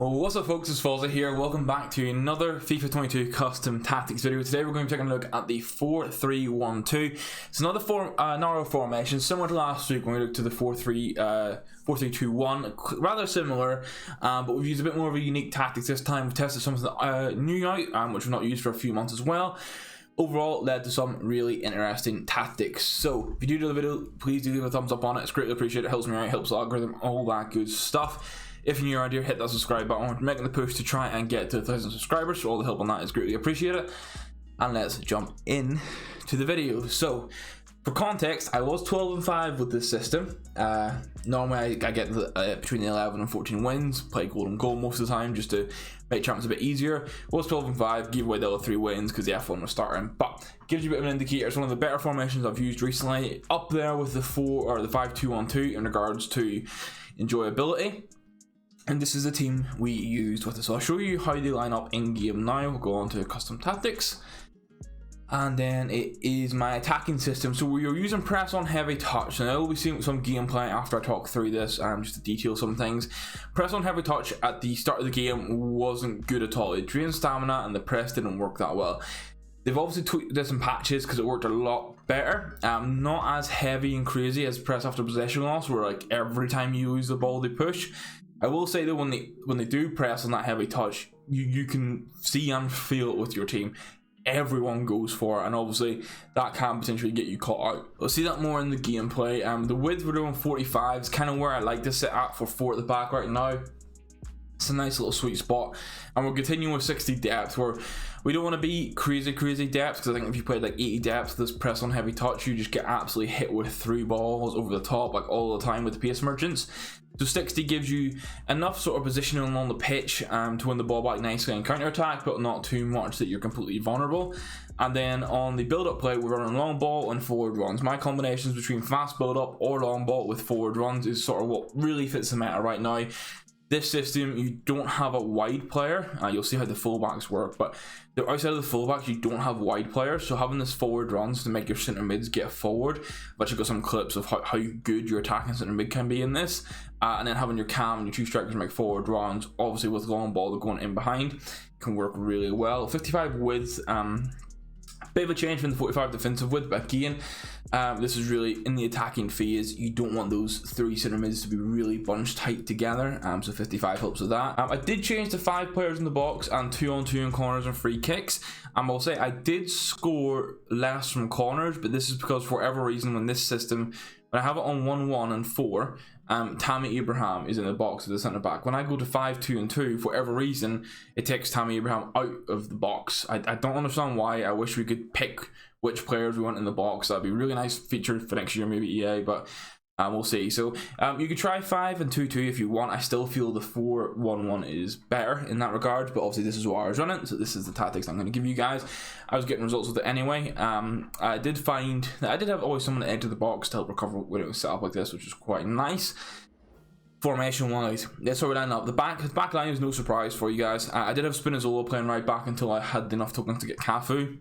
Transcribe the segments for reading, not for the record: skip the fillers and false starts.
Well, what's up folks, it's Falza here. Welcome back to another FIFA 22 custom tactics video. Today we're going to be taking a look at the 4-3-1-2. It's another narrow formation, similar to last week when we looked to the 4-3-2-1. Rather similar, but we've used a bit more of a unique tactics this time. We've tested something new out, which we've not used for a few months as well. Overall, led to some really interesting tactics. So if you do the video, please do leave a thumbs up on it. It's greatly appreciated. It helps me out, helps the algorithm, all that good stuff. If you're new around here, hit that subscribe button. We're making the push to try and get to 1,000 subscribers, so all the help on that is greatly appreciated. And let's jump in to the video. So, for context, I was 12-5 with this system. Normally I get between 11 and 14 wins, play golden goal most of the time just to make champs a bit easier. Was 12-5, gave away the other 3 wins because the F1 was starting, but gives you a bit of an indicator. It's one of the better formations I've used recently, up there with the 5-2-1-2 in regards to enjoyability. And this is the team we used with it. So I'll show you how they line up in game now. We'll go on to custom tactics. And then it is my attacking system. So we are using press on heavy touch. And I will be seeing some gameplay after I talk through this, just to detail some things. Press on heavy touch at the start of the game wasn't good at all. It drained stamina and the press didn't work that well. They've obviously tweaked this in patches because it worked a lot better. Not as heavy and crazy as press after possession loss, where like every time you lose the ball they push. I will say though, when they do press on that heavy touch, you can see and feel it with your team. Everyone goes for it, and obviously that can potentially get you caught out. We'll see that more in the gameplay. The width we're doing 45 is kind of where I like to sit at for 4 at the back right now. It's a nice little sweet spot, and we're continuing with 60 depth, where we don't want to be crazy depth, because I think if you played like 80 depth, this press on heavy touch, you just get absolutely hit with 3 balls over the top like all the time with the pace merchants. So 60 gives you enough sort of positioning along the pitch to win the ball back nicely and counter attack, but not too much that you're completely vulnerable. And then on the build up play, we're running long ball and forward runs. My combinations between fast build up or long ball with forward runs is sort of what really fits the meta right now. This system, you don't have a wide player. You'll see how the fullbacks work, but outside of the fullbacks, you don't have wide players. So having this forward runs to make your centre mids get forward. I've actually got some clips of how good your attacking centre mid can be in this. And then having your cam and your 2 strikers make forward runs, obviously with long ball, they're going in behind, can work really well. 55 width, bit of a change from the 45 defensive width, but again, this is really in the attacking phase. You don't want those 3 centre mids to be really bunched tight together, so 55 helps with that. I did change to 5 players in the box and 2-on-2 in corners and free kicks. I'll say I did score less from corners, but this is because for whatever reason, when this system, when I have it on 1-1 and 4, Tammy Abraham is in the box as the centre back. When I go to 5-2-2, for whatever reason, it takes Tammy Abraham out of the box. I don't understand why. I wish we could pick which players we want in the box. That'd be a really nice feature for next year, maybe EA, but we'll see. So you could try 5-2-2 if you want. I still feel the 4-1-1 is better in that regard, but obviously this is what I was running, so this is the tactics I'm going to give you guys. I was getting results with it anyway. I did find that I did have always someone to enter the box to help recover when it was set up like this, which is quite nice. Formation wise, that's how we line up. The back line is no surprise for you guys. I did have Spinazzola playing right back until I had enough tokens to get Cafu,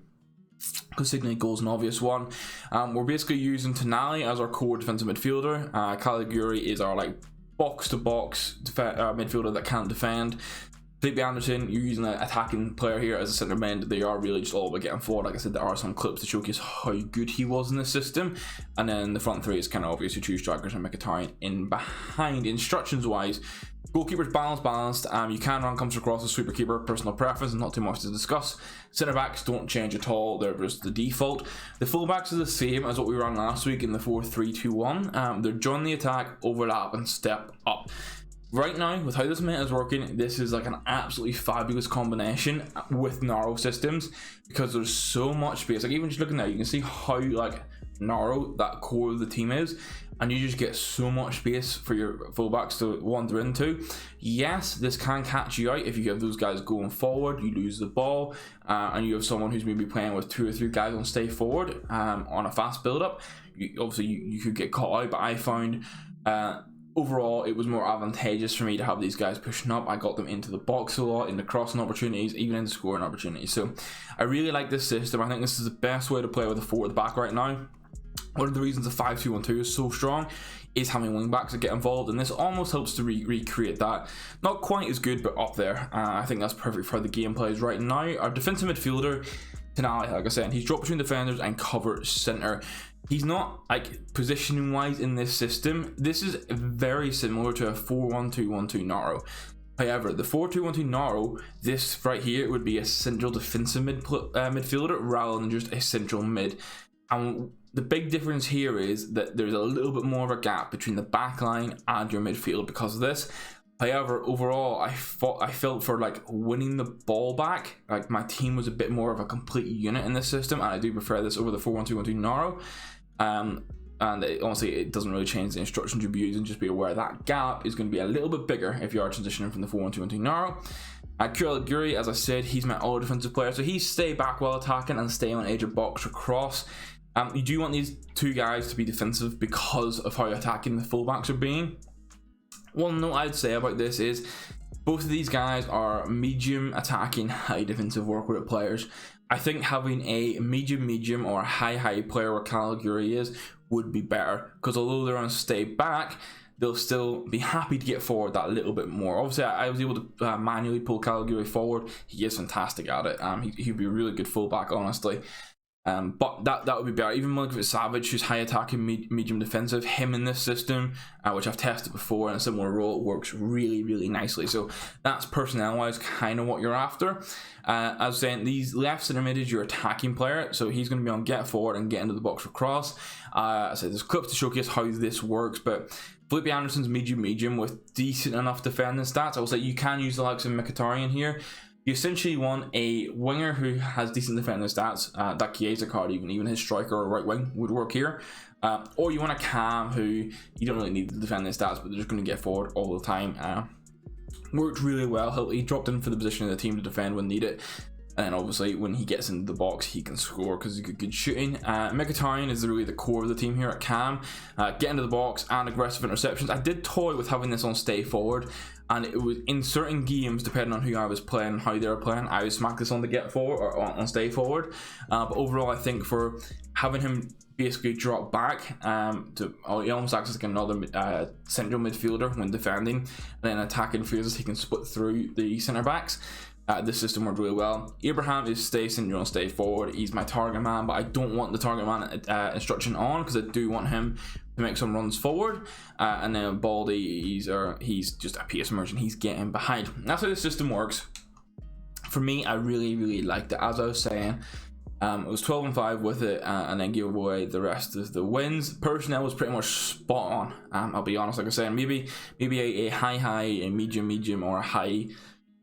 because Signe goal's an obvious one. We're basically using Tonali as our core defensive midfielder. Caliguri is our like box-to-box midfielder that can't defend. Felipe Anderson, you're using an attacking player here as a centre mid. They are really just all about getting forward. Like I said, there are some clips to showcase how good he was in this system. And then the front 3 is kind of obviously 2 strikers and Mkhitaryan in behind. Instructions wise, goalkeeper's balanced. You can run comes across as sweeper keeper, personal preference, and not too much to discuss. Centre backs don't change at all, they're just the default. The fullbacks are the same as what we ran last week in the 4-3-2-1. They're join the attack, overlap, and step up. Right now, with how this meta is working, this is like an absolutely fabulous combination with narrow systems, because there's so much space. Like even just looking there, you can see how like narrow that core of the team is, and you just get so much space for your fullbacks to wander into. Yes, this can catch you out if you have those guys going forward, you lose the ball, and you have someone who's maybe playing with 2 or 3 guys on stay forward on a fast build up. Obviously you could get caught out, but I found overall it was more advantageous for me to have these guys pushing up. I got them into the box a lot, into crossing opportunities, even into scoring opportunities. So I really like this system. I think this is the best way to play with a 4 at the back right now. One of the reasons the 5-2-1-2 is so strong is having wing backs that get involved, and this almost helps to recreate that. Not quite as good, but up there. I think that's perfect for how the game plays right now. Our defensive midfielder, Tenali, like I said, he's dropped between defenders and cover center. He's not like positioning wise in this system. This is very similar to a 4-1-2-1-2 Naro. However, the 4-2-1-2 Naro, this right here would be a central defensive midfielder rather than just a central mid. And the big difference here is that there's a little bit more of a gap between the back line and your midfield because of this. However, overall, I felt for like winning the ball back, like my team was a bit more of a complete unit in this system, and I do prefer this over the 4-1-2-1-2 Naro. And honestly, it doesn't really change the instructions you'll be using. Just be aware that gap is going to be a little bit bigger if you are transitioning from the 4-1-2-1-2 Naro. Kuraguri, as I said, he's my all defensive player, so he's stay back while attacking and stay on edge of box or cross. You do want these two guys to be defensive because of how attacking the fullbacks are being. One note I'd say about this is both of these guys are medium attacking, high defensive work rate players. I think having a medium or high player where Kuraguri is would be better, because although they're on a stay back, they'll still be happy to get forward that little bit more. Obviously, I was able to manually pull Kuraguri forward. He is fantastic at it. He'd be a really good fullback, honestly. But that would be better. Even Milinkovic Savic, who's high attacking, medium defensive, him in this system, which I've tested before in a similar role, works really nicely. So that's personnel wise kind of what you're after. As I was saying, these left center mid is your attacking player, so he's going to be on get forward and get into the box for cross. I said there's clips to showcase how this works, but Felipe Anderson's medium with decent enough defending stats. I will say you can use the likes of Mkhitaryan here. You essentially want a winger who has decent defending stats. That Chiesa card, even his striker or right wing would work here. Or you want a cam who you don't really need the defending stats, but they're just going to get forward all the time. Worked really well. He dropped in for the position of the team to defend when needed. And then obviously when he gets into the box, he can score because he's got good shooting. Mkhitaryan is really the core of the team here at cam. Get into the box and aggressive interceptions. I did toy with having this on stay forward, and it was in certain games, depending on who I was playing and how they were playing, I would smack this on the get forward or on stay forward. But overall, I think for having him basically drop back he almost acts like another central midfielder when defending, and then attacking phases he can split through the centre backs. This system worked really well. Abraham is stay central and stay forward. He's my target man, but I don't want the target man instruction on because I do want him to make some runs forward. And then Baldy, he's just a PS merchant. He's getting behind. That's how the system works. For me, I really liked it. As I was saying, it was 12-5 with it, and then give away the rest of the wins. Personnel was pretty much spot on. I'll be honest, like I said, maybe a high, a medium, or a high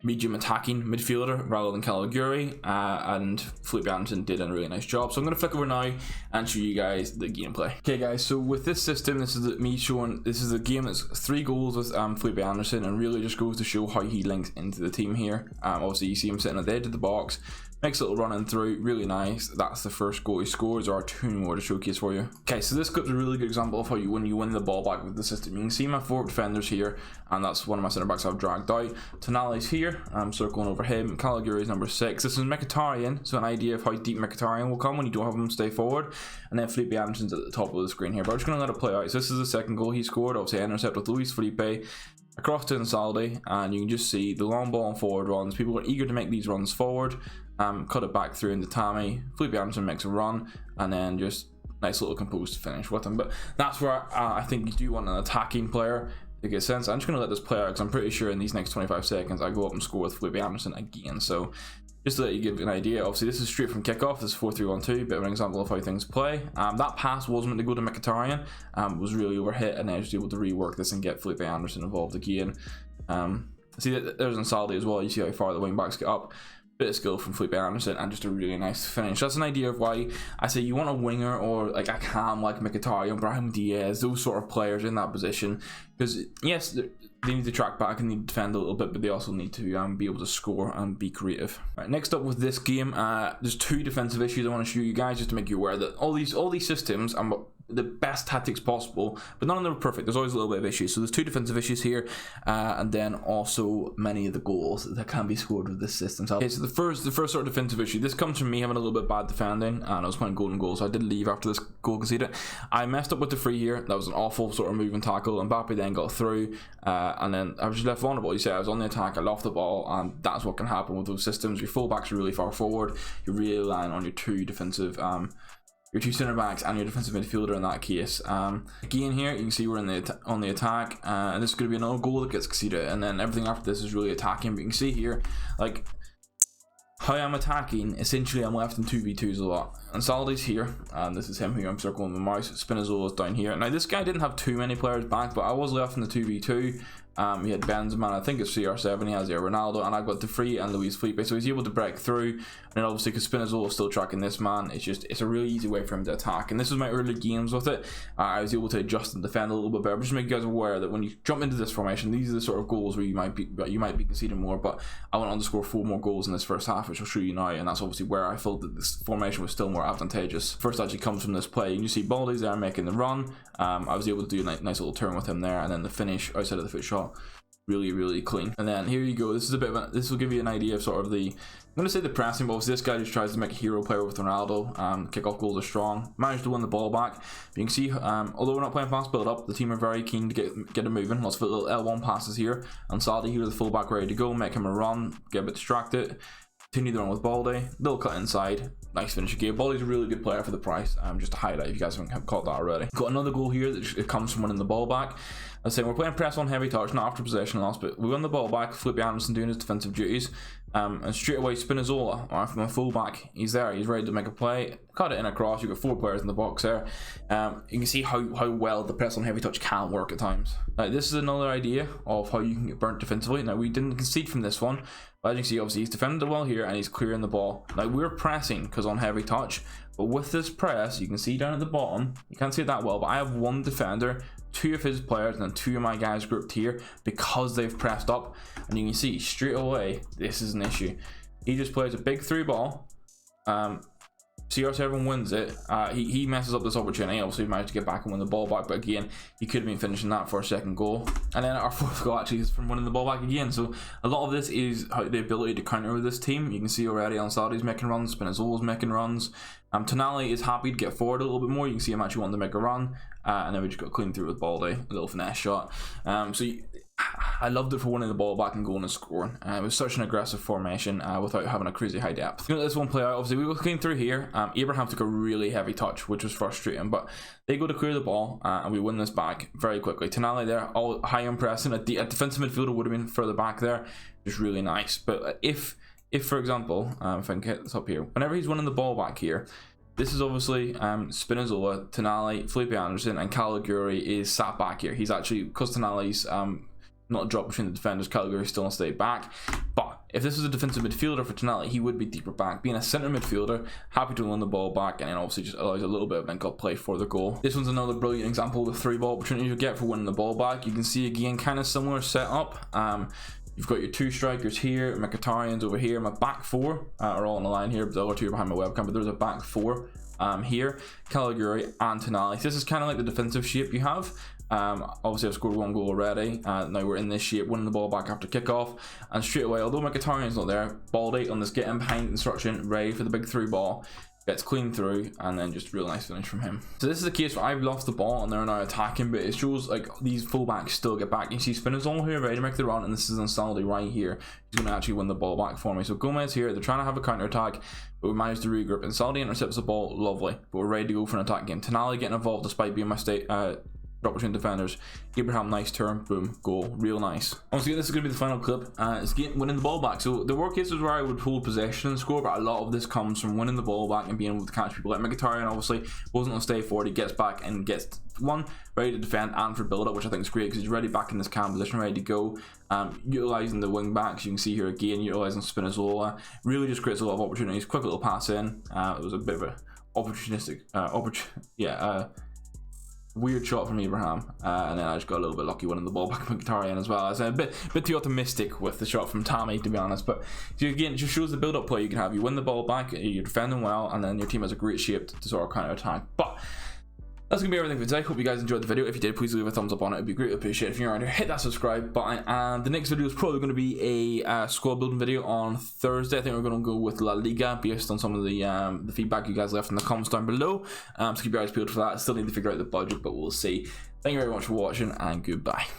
medium attacking midfielder rather than Kuraguri, and Felipe Anderson did a really nice job. So I'm going to flick over now and show you guys the gameplay. Okay guys, so with this system, this is me showing, this is a game that's 3 goals with Felipe Anderson, and really just goes to show how he links into the team here. Obviously you see him sitting at the edge of the box, makes a little run in through, really nice. That's the first goal he scores. There are 2 more to showcase for you. Okay, so this clip's a really good example of how when you win the ball back with the system. You can see my 4 defenders here, and that's one of my centre backs I've dragged out. Tonali's here, I'm circling over him. Kuraguri is number 6. This is Mkhitaryan, so an idea of how deep Mkhitaryan will come when you don't have him stay forward. And then Felipe Anderson's at the top of the screen here, but I'm just going to let it play out. So this is the second goal he scored. Obviously intercept with Luis Felipe across to Insaldi, and you can just see the long ball and forward runs. People are eager to make these runs forward. Cut it back through into Tammy. Felipe Anderson makes a run, and then just nice little composed finish with him. But that's where I think you do want an attacking player to get sense. I'm just going to let this play out because I'm pretty sure in these next 25 seconds I go up and score with Felipe Anderson again. So just to let you give an idea, obviously this is straight from kickoff. This is 4-3-1-2, bit of an example of how things play. That pass was meant to go to Mkhitaryan, was really overhit, and then I was able to rework this and get Felipe Anderson involved again. See that there's Insaldi as well. You see how far the wing backs get up. Bit of skill from Felipe Anderson and just a really nice finish. That's an idea of why I say you want a winger or like a cam like Mkhitaryan, Brahim Diaz, those sort of players in that position, because yes, they need to track back and need to defend a little bit, but they also need to be able to score and be creative. Right, next up with this game, there's 2 defensive issues I want to show you guys just to make you aware that all these systems, the best tactics possible, but none of them are perfect. There's always a little bit of issues. So there's 2 defensive issues here, and then also many of the goals that can be scored with this system. So, okay, so the first sort of defensive issue, this comes from me having a little bit bad defending, and I was playing golden goal, so I did leave after this goal conceded. I messed up with the free here. That was an awful sort of move and tackle. Mbappe then got through, and then I was just left vulnerable. You see, I was on the attack, I lost the ball, and that's what can happen with those systems. Your fullbacks are really far forward. You're really relying on your 2 defensive, your 2 center backs and your defensive midfielder in that case. Again, here you can see we're on the attack, and this is going to be another goal that gets conceded, and then everything after this is really attacking. But you can see here, like, how I'm attacking, essentially I'm left in 2v2s a lot. And Saldi's here, and this is him here, I'm circling the mouse. Spinazzola's down here. Now this guy didn't have too many players back, but I was left in the 2v2. He had Benzema, I think it's CR7, he has here Ronaldo, and I've got De Vrij and Luis Felipe, so he's able to break through. And then obviously because Spinazzola is still tracking this man, it's a really easy way for him to attack. And this was my early games with it. I was able to adjust and defend a little bit better, but just make you guys aware that when you jump into this formation, these are the sort of goals where you might be conceding more. But I went on to score 4 more goals in this first half, which I'll show you now, and that's obviously where I felt that this formation was still more advantageous. First actually comes from this play, and you see Baldy's there making the run. I was able to do a nice little turn with him there, and then the finish outside of the foot shot, really clean. And then here you go, this will give you an idea of sort of the, I'm going to say the pressing, but obviously this guy just tries to make a hero player with Ronaldo. Kick-off goals are strong, managed to win the ball back. But you can see, although we're not playing fast build up, the team are very keen to get it moving. Lots of little L1 passes here, and Saldi here, the fullback, ready to go, make him a run, get a bit distracted, continue the run with Baldy, little cut inside, nice finish again. Baldy's a really good player for the price, just to highlight if you guys haven't caught that already. Got another goal here that it comes from winning the ball back. I was saying we're playing press on heavy touch, not after possession loss, but we won the ball back. Felipe Anderson doing his defensive duties, and straight away Spinazzola, from a fullback, he's there, he's ready to make a play, cut it in across. You've got 4 players in the box there. You can see how well the press on heavy touch can work at times. Now this is another idea of how you can get burnt defensively. Now we didn't concede from this one, but as you can see, obviously he's defended well here and he's clearing the ball. Now we're pressing because on heavy touch, but with this press, you can see down at the bottom, you can't see it that well, but I have 1 defender, 2 of his players, and then 2 of my guys grouped here because they've pressed up. And you can see straight away this is an issue. He just plays a big through ball. CR7 wins it. He messes up this opportunity. Obviously he managed to get back and win the ball back, but again, he could have been finishing that for a second goal. And then our 4th goal actually is from winning the ball back again. So a lot of this is the ability to counter with this team. You can see already on Saldi's making runs, Spinazzola's making runs. Tonali is happy to get forward a little bit more. You can see him actually wanting to make a run, and then we just got clean through with Baldy, a little finesse shot. I loved it for winning the ball back and going and scoring. It was such an aggressive formation without having a crazy high depth. You know, this one play out, obviously we came through here. Abraham took a really heavy touch, which was frustrating, but they go to clear the ball, and we win this back very quickly. Tonali there, all high and pressing. A defensive midfielder would have been further back there, just really nice. But if for example, if I can get this up here, whenever he's winning the ball back here, this is obviously Spinazzola, Tonali, Felipe Anderson, and Caligari is sat back here. He's actually, because Tonali's not dropped between the defenders, Caligari still stayed back. But if this was a defensive midfielder for Tonali, he would be deeper back. Being a centre midfielder, happy to win the ball back, and then obviously just allows a little bit of link-up play for the goal. This one's another brilliant example of the 3 ball opportunity you get for winning the ball back. You can see again, kind of similar setup. You've got your 2 strikers here, Mkhitaryan's over here. My back 4 are all on the line here, but the other 2 are behind my webcam, but there's a back 4 here, Caligari and Tonali. This is kind of like the defensive shape you have. Obviously I've scored 1 goal already. Now we're in this shape, winning the ball back after kickoff, and straight away, although Mkhitaryan's not there, Baldy on this get in behind instruction, ready for the big through ball, gets clean through, and then just real nice finish from him. So this is a case where I've lost the ball and they're now attacking, but it shows like these fullbacks still get back. You see Spinazzola here ready to make the run, and this is Saldi right here. He's going to actually win the ball back for me. So Gomez here, they're trying to have a counter attack, but we managed to regroup, and Saldi intercepts the ball, lovely, but we're ready to go for an attack again. Tonali getting involved despite being my drop between defenders. Abraham, nice turn, boom, goal, real nice. Once again, this is going to be the final clip. It's winning the ball back. So there were cases where I would hold possession and score, but a lot of this comes from winning the ball back and being able to catch people. Like Mkhitaryan obviously wasn't on stay forward. He gets back and gets ready to defend and for build up, which I think is great because he's ready back in this cam position, ready to go. Utilising the wing backs, you can see here again, utilising Spinazzola, really just creates a lot of opportunities. Quick little pass in. It was a bit of a opportunistic, weird shot from Abraham, and then I just got a little bit lucky winning the ball back from Mkhitaryan as well. I was a bit too optimistic with the shot from Tammy, to be honest, but again, it just shows the build-up play you can have. You win the ball back, you're defending well, and then your team has a great shape to sort of counter attack. But That's gonna be everything for today. Hope you guys enjoyed the video. If you did, please leave a thumbs up on it. It'd be greatly appreciated. If you're around here, hit that subscribe button. And the next video is probably going to be a squad building video on Thursday. I think we're going to go with La Liga based on some of the feedback you guys left in the comments down below. So keep your eyes peeled for that. Still need to figure out the budget, but we'll see. Thank you very much for watching, and goodbye.